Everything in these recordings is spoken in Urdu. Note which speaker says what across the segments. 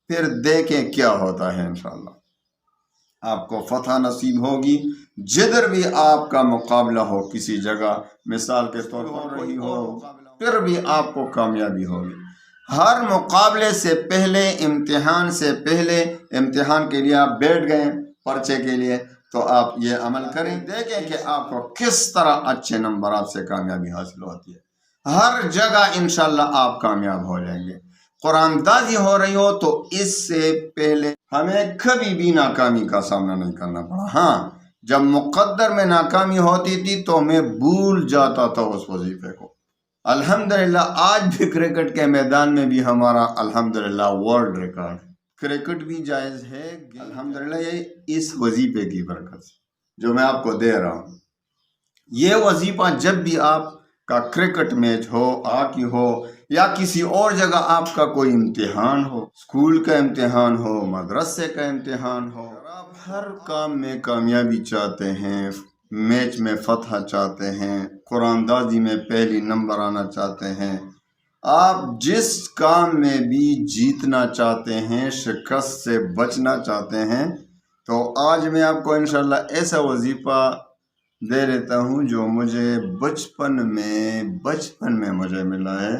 Speaker 1: پھر دیکھیں کیا ہوتا ہے انشاءاللہ آپ کو فتح نصیب ہوگی۔ جدھر بھی آپ کا مقابلہ ہو کسی جگہ، مثال کے طور پر رہی ہو، پھر بھی آپ کو کامیابی ہوگی۔ ہر مقابلے سے پہلے، امتحان سے پہلے، امتحان کے لیے آپ بیٹھ گئے پرچے کے لیے، تو آپ یہ عمل کریں، دیکھیں کہ آپ کو کس طرح اچھے نمبرات سے کامیابی حاصل ہوتی ہے۔ ہر جگہ انشاءاللہ آپ کامیاب ہو جائیں گے۔ قرآن دازی ہو رہی ہو تو اس سے پہلے ہمیں کبھی بھی ناکامی کا سامنا نہیں کرنا پڑا۔ ہاں، جب مقدر میں ناکامی ہوتی تھی تو میں بھول جاتا تھا اس وظیفے کو۔ الحمدللہ آج بھی کرکٹ کے میدان میں بھی ہمارا الحمدللہ ورلڈ ریکارڈ ہے۔ کرکٹ بھی جائز ہے الحمدللہ، یہ اس وظیفے کی برکت سے جو میں آپ کو دے رہا ہوں۔ یہ وظیفہ جب بھی آپ کا کرکٹ میچ ہو، ہاکی ہو، یا کسی اور جگہ آپ کا کوئی امتحان ہو، اسکول کا امتحان ہو، مدرسے کا امتحان ہو، آپ ہر کام میں کامیابی چاہتے ہیں، میچ میں فتح چاہتے ہیں، قرآن دازی میں پہلی نمبر آنا چاہتے ہیں، آپ جس کام میں بھی جیتنا چاہتے ہیں، شکست سے بچنا چاہتے ہیں، تو آج میں آپ کو انشاءاللہ ایسا وظیفہ دے دیتا ہوں جو مجھے بچپن میں مجھے ملا ہے،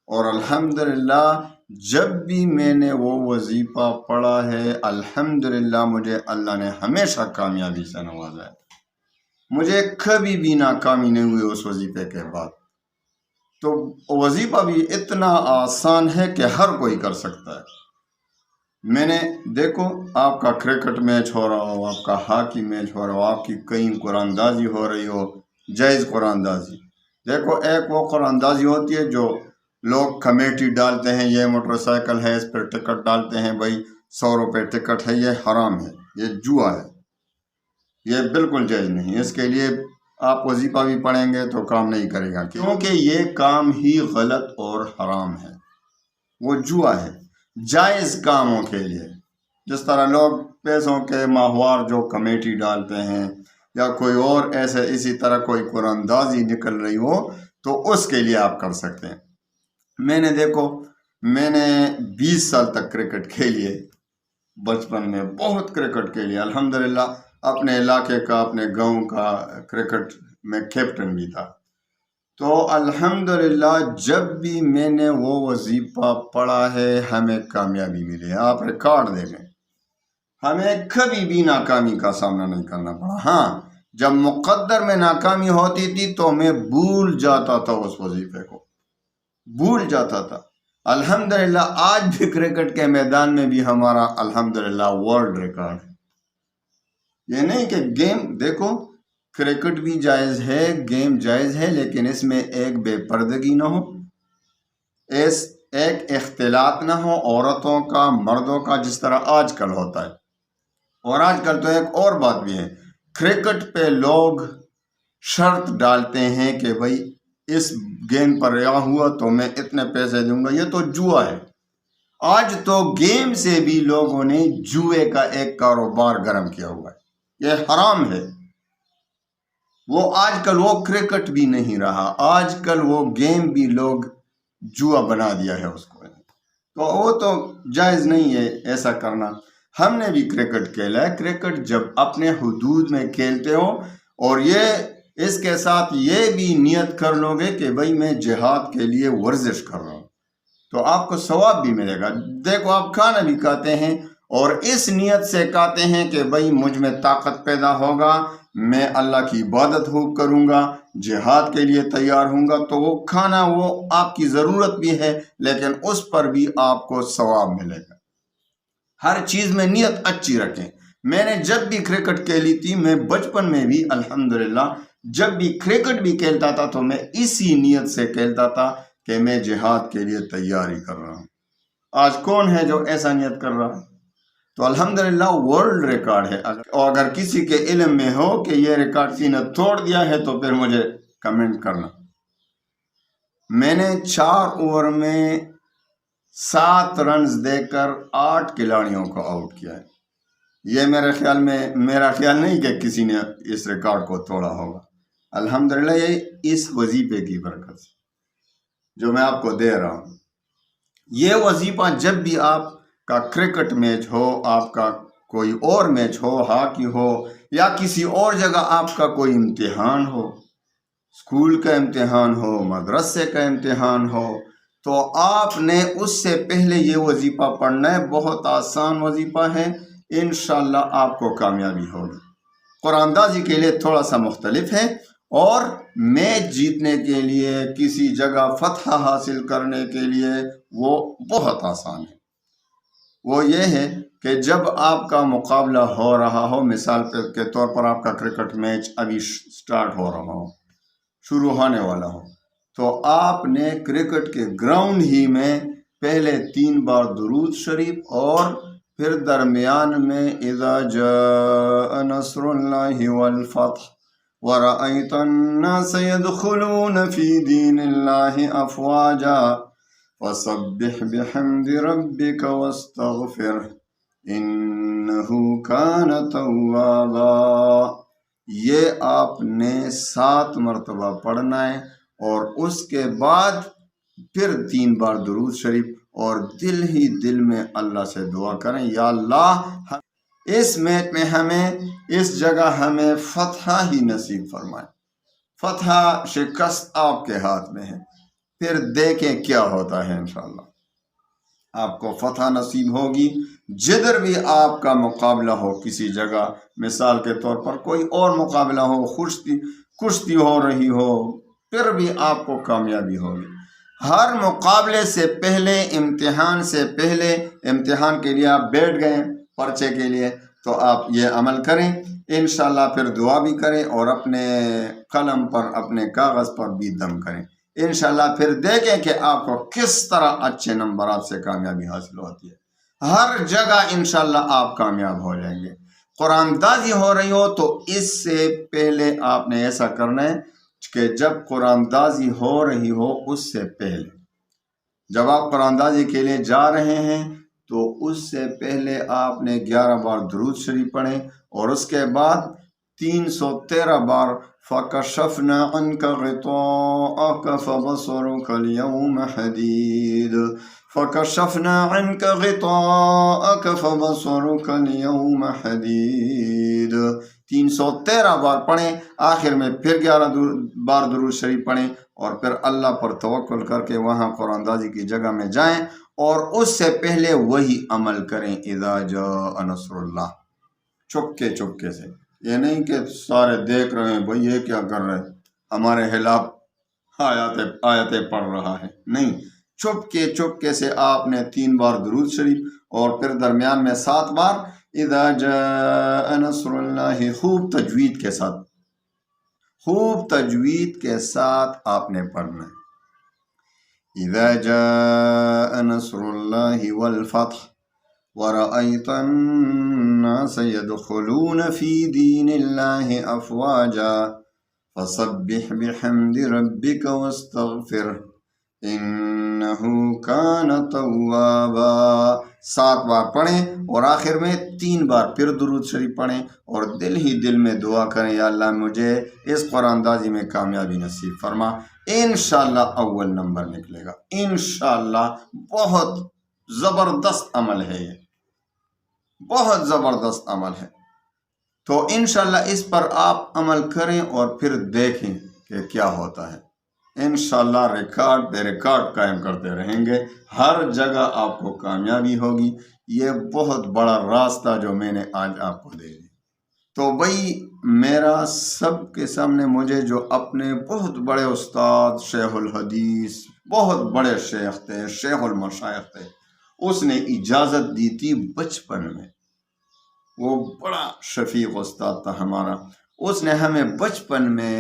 Speaker 1: اور الحمدللہ جب بھی میں نے وہ وظیفہ پڑھا ہے الحمدللہ مجھے اللہ نے ہمیشہ کامیابی سے نوازا ہے۔ مجھے کبھی بھی ناکامی نہیں ہوئی اس وظیفے کے بعد۔ تو وظیفہ بھی اتنا آسان ہے کہ ہر کوئی کر سکتا ہے۔ میں نے دیکھو، آپ کا کرکٹ میچ ہو رہا ہو، آپ کا ہاکی میچ ہو رہا ہو، آپ کی کہیں قرآن دازی ہو رہی ہو، جائز قرآن دازی، دیکھو ایک وہ قرآن دازی ہوتی ہے جو لوگ کمیٹی ڈالتے ہیں، یہ موٹر سائیکل ہے، اس پر ٹکٹ ڈالتے ہیں، بھائی 100 روپے ٹکٹ ہے، یہ حرام ہے، یہ جوا ہے، یہ بالکل جائز نہیں۔ اس کے لیے آپ وظیفہ بھی پڑھیں گے تو کام نہیں کرے گا، کیونکہ یہ کام ہی غلط اور حرام ہے، وہ جوا ہے۔ جائز کاموں کے لیے، جس طرح لوگ پیسوں کے ماہوار جو کمیٹی ڈالتے ہیں، یا کوئی اور ایسے اسی طرح کوئی قرآن دازی نکل رہی ہو، تو اس کے لیے آپ کر سکتے ہیں۔ میں نے دیکھو، میں نے 20 سال تک کرکٹ کھیلی ہے، بچپن میں بہت کرکٹ کھیلی، الحمدللہ اپنے علاقے کا، اپنے گاؤں کا کرکٹ میں کیپٹن بھی تھا۔ تو الحمدللہ جب بھی میں نے وہ وظیفہ پڑھا ہے ہمیں کامیابی ملی ہے۔ آپ ریکارڈ دیکھیں، ہمیں کبھی بھی ناکامی کا سامنا نہیں کرنا پڑا۔ ہاں، جب مقدر میں ناکامی ہوتی تھی تو میں بھول جاتا تھا اس وظیفے کو، بھول جاتا تھا۔ الحمدللہ آج بھی کرکٹ کے میدان میں بھی ہمارا الحمدللہ ورلڈ ریکارڈ ہے۔ یہ نہیں کہ گیم، دیکھو کرکٹ بھی جائز ہے، گیم جائز ہے، لیکن اس میں ایک بے پردگی نہ ہو، ایک اختلاط نہ ہو عورتوں کا مردوں کا، جس طرح آج کل ہوتا ہے۔ اور آج کل تو ایک اور بات بھی ہے، کرکٹ پہ لوگ شرط ڈالتے ہیں کہ بھائی اس گیم پر رہا ہوا تو میں اتنے پیسے دوں گا، یہ تو جوا ہے۔ آج تو گیم سے بھی لوگوں نے جوئے کا ایک کاروبار گرم کیا ہوا ہے، یہ حرام ہے۔ وہ آج کل وہ کرکٹ بھی نہیں رہا، آج کل وہ گیم بھی لوگ جوا بنا دیا ہے اس کو، تو وہ تو جائز نہیں ہے ایسا کرنا۔ ہم نے بھی کرکٹ کھیلا ہے، کرکٹ جب اپنے حدود میں کھیلتے ہو، اور یہ اس کے ساتھ یہ بھی نیت کر لو گے کہ بھائی میں جہاد کے لیے ورزش کر رہا ہوں، تو آپ کو ثواب بھی ملے گا۔ دیکھو آپ کھانا بھی کھاتے ہیں اور اس نیت سے کھاتے ہیں کہ بھائی مجھ میں طاقت پیدا ہوگا، میں اللہ کی عبادت خوب کروں گا، جہاد کے لیے تیار ہوں گا، تو وہ کھانا وہ آپ کی ضرورت بھی ہے، لیکن اس پر بھی آپ کو ثواب ملے گا۔ ہر چیز میں نیت اچھی رکھیں۔ میں نے جب بھی کرکٹ کھیلی تھی، میں بچپن میں بھی الحمدللہ جب بھی کرکٹ بھی کھیلتا تھا تو میں اسی نیت سے کھیلتا تھا کہ میں جہاد کے لیے تیاری کر رہا ہوں۔ آج کون ہے جو ایسا نیت کر رہا ہے؟ تو الحمدللہ ورلڈ ریکارڈ ہے۔ اور اگر کسی کے علم میں ہو کہ یہ ریکارڈ کسی نے توڑ دیا ہے تو پھر مجھے کمنٹ کرنا۔ میں نے 4 اوور میں 7 رنز دے کر 8 کھلاڑیوں کو آؤٹ کیا ہے۔ یہ میرا خیال نہیں کہ کسی نے اس ریکارڈ کو توڑا ہوگا۔ الحمدللہ یہ اس وظیفے کی برکت سے جو میں آپ کو دے رہا ہوں۔ یہ وظیفہ جب بھی آپ کا کرکٹ میچ ہو، آپ کا کوئی اور میچ ہو، ہاکی ہو، یا کسی اور جگہ آپ کا کوئی امتحان ہو، اسکول کا امتحان ہو، مدرسے کا امتحان ہو، تو آپ نے اس سے پہلے یہ وظیفہ پڑھنا ہے۔ بہت آسان وظیفہ ہے، انشاءاللہ آپ کو کامیابی ہوگی۔ قرآن اندازی کے لیے تھوڑا سا مختلف ہے، اور میچ جیتنے کے لیے، کسی جگہ فتح حاصل کرنے کے لیے وہ بہت آسان ہے۔ وہ یہ ہے کہ جب آپ کا مقابلہ ہو رہا ہو، مثال کے طور پر آپ کا کرکٹ میچ ابھی سٹارٹ ہو رہا ہو، شروع ہونے والا ہو، تو آپ نے کرکٹ کے گراؤنڈ ہی میں پہلے 3 بار درود شریف، اور پھر درمیان میں اذا جاء نصر اللہ والفتح ورأيت الناس يدخلون في دين الله أفواجا فسبح بحمد ربك واستغفره إنه كان توابا، یہ آپ نے 7 مرتبہ پڑھنا ہے، اور اس کے بعد پھر 3 بار درود شریف، اور دل ہی دل میں اللہ سے دعا کریں، یا اللہ اس میچ میں ہمیں، اس جگہ ہمیں فتح ہی نصیب فرمائے۔ فتح شکست آپ کے ہاتھ میں ہے، پھر دیکھیں کیا ہوتا ہے۔ انشاءاللہ آپ کو فتح نصیب ہوگی۔ جدھر بھی آپ کا مقابلہ ہو، کسی جگہ، مثال کے طور پر کوئی اور مقابلہ ہو، کشتی ہو رہی ہو، پھر بھی آپ کو کامیابی ہوگی۔ ہر مقابلے سے پہلے، امتحان سے پہلے، امتحان کے لیے آپ بیٹھ گئے پرچے کے لیے، تو آپ یہ عمل کریں انشاءاللہ، پھر دعا بھی کریں، اور اپنے قلم پر، اپنے کاغذ پر بھی دم کریں انشاءاللہ، پھر دیکھیں کہ آپ کو کس طرح اچھے نمبرات سے کامیابی حاصل ہوتی ہے۔ ہر جگہ انشاءاللہ آپ کامیاب ہو جائیں گے۔ قرآن اندازی ہو رہی ہو تو اس سے پہلے آپ نے ایسا کرنا ہے کہ جب قرآن اندازی ہو رہی ہو، اس سے پہلے، جب آپ قرآن اندازی کے لیے جا رہے ہیں، تو اس سے پہلے آپ نے 11 بار درود شریف پڑھیں، اور اس کے بعد 313 بار فَكَشَفْنَا عَنْكَ غِطَاءَكَ فَبَصَرُكَ الْيَوْمَ حَدِيدٌ فَكَشَفْنَا عَنْكَ غِطَاءَكَ فَبَصَرُكَ الْيَوْمَ حَدِيدٌ 313 بار پڑھیں، آخر میں پھر 11 بار درود شریف پڑھیں، اور پھر اللہ پر توکل کر کے وہاں قرآن اندازی کی جگہ میں جائیں، اور اس سے پہلے وہی عمل کریں، اذا جاء نصر اللہ، چپکے چپکے سے۔ یہ نہیں کہ سارے دیکھ رہے ہیں بھئی یہ کیا کر رہے، ہمارے خلاف آیتیں پڑھ رہا ہے، نہیں، چپکے چپکے سے آپ نے 3 بار درود شریف، اور پھر درمیان میں 7 بار اذا جاء نصر اللہ، خوب تجوید کے ساتھ آپ نے پڑھنا ہے۔ اذا جاء نصر اللہ والفتح ورأيت الناس يدخلون في دين الله أفواجا فسبح بحمد ربك واستغفره إنه كان توابا، 7 بار پڑھیں، اور آخر میں 3 بار پھر درود شریف پڑھیں، اور دل ہی دل میں دعا کریں، یا اللہ مجھے اس قرآن اندازی میں کامیابی نصیب فرما، انشاءاللہ اول نمبر نکلے گا انشاءاللہ۔ بہت زبردست عمل ہے یہ، بہت زبردست عمل ہے، تو انشاءاللہ اس پر آپ عمل کریں، اور پھر دیکھیں کہ کیا ہوتا ہے۔ انشاءاللہ ریکارڈ بے ریکارڈ قائم کرتے رہیں گے، ہر جگہ آپ کو کامیابی ہوگی۔ یہ بہت بڑا راستہ جو میں نے آج آپ کو دے دیا، تو بھائی میرا سب کے سامنے، مجھے جو اپنے بہت بڑے استاد، شیخ الحدیث، بہت بڑے شیخ تھے، شیخ المشائخ تھے، اس نے اجازت دی تھی بچپن میں، وہ بڑا شفیق استاد تھا ہمارا، اس نے ہمیں بچپن میں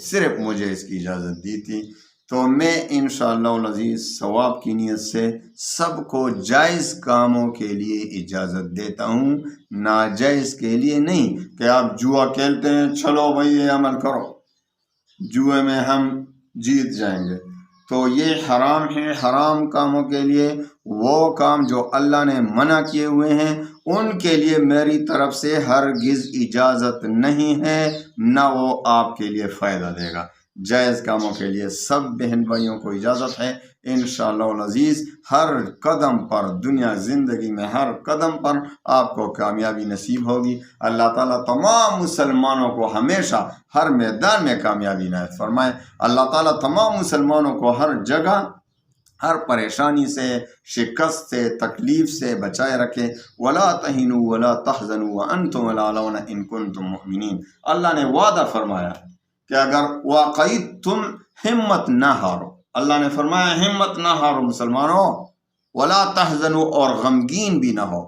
Speaker 1: صرف مجھے اس کی اجازت دی تھی، تو میں انشاءاللہ العزیز ثواب کی نیت سے سب کو جائز کاموں کے لیے اجازت دیتا ہوں، ناجائز کے لیے نہیں، کہ آپ جوا کھیلتے ہیں چلو بھائی یہ عمل کرو، جوئے میں ہم جیت جائیں گے، تو یہ حرام ہے۔ حرام کاموں کے لیے، وہ کام جو اللہ نے منع کیے ہوئے ہیں، ان کے لیے میری طرف سے ہرگز اجازت نہیں ہے، نہ وہ آپ کے لیے فائدہ دے گا۔ جائز کاموں کے لیے سب بہن بھائیوں کو اجازت ہے، انشاءاللہ العزیز ہر قدم پر، دنیا زندگی میں ہر قدم پر آپ کو کامیابی نصیب ہوگی۔ اللہ تعالیٰ تمام مسلمانوں کو ہمیشہ ہر میدان میں کامیابی عنایت فرمائے۔ اللہ تعالیٰ تمام مسلمانوں کو ہر جگہ، ہر پریشانی سے، شکست سے، تکلیف سے بچائے رکھے۔ وَلَا تَهِنُوا وَلَا تَحْزَنُوا وَأَنْتُمُ الْأَعْلَوْنَ إِن كُنتُم مُؤْمِنِينَ۔ اللہ نے وعدہ فرمایا کہ اگر واقعی تم ہمت نہ ہارو، اللہ نے فرمایا ہمت نہ ہارو مسلمانوں، وَلَا تَحْزَنُوا اور غمگین بھی نہ ہو،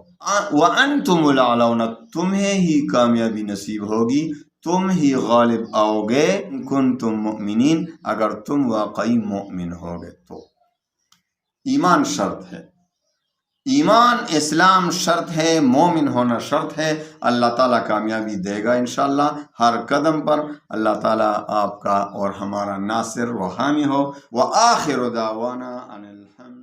Speaker 1: وَأَنْتُمُ الْأَعْلَوْنَ تمہیں ہی کامیابی نصیب ہوگی، تم ہی غالب آؤ گے، إِن كُنتُم مُؤْمِنِينَ اگر تم واقعی مومن ہوگے تو۔ ایمان شرط ہے، ایمان اسلام شرط ہے، مومن ہونا شرط ہے۔ اللہ تعالیٰ کامیابی دے گا انشاءاللہ ہر قدم پر۔ اللہ تعالیٰ آپ کا اور ہمارا ناصر و حامی ہو۔ وآخر دعوانا ان الحمد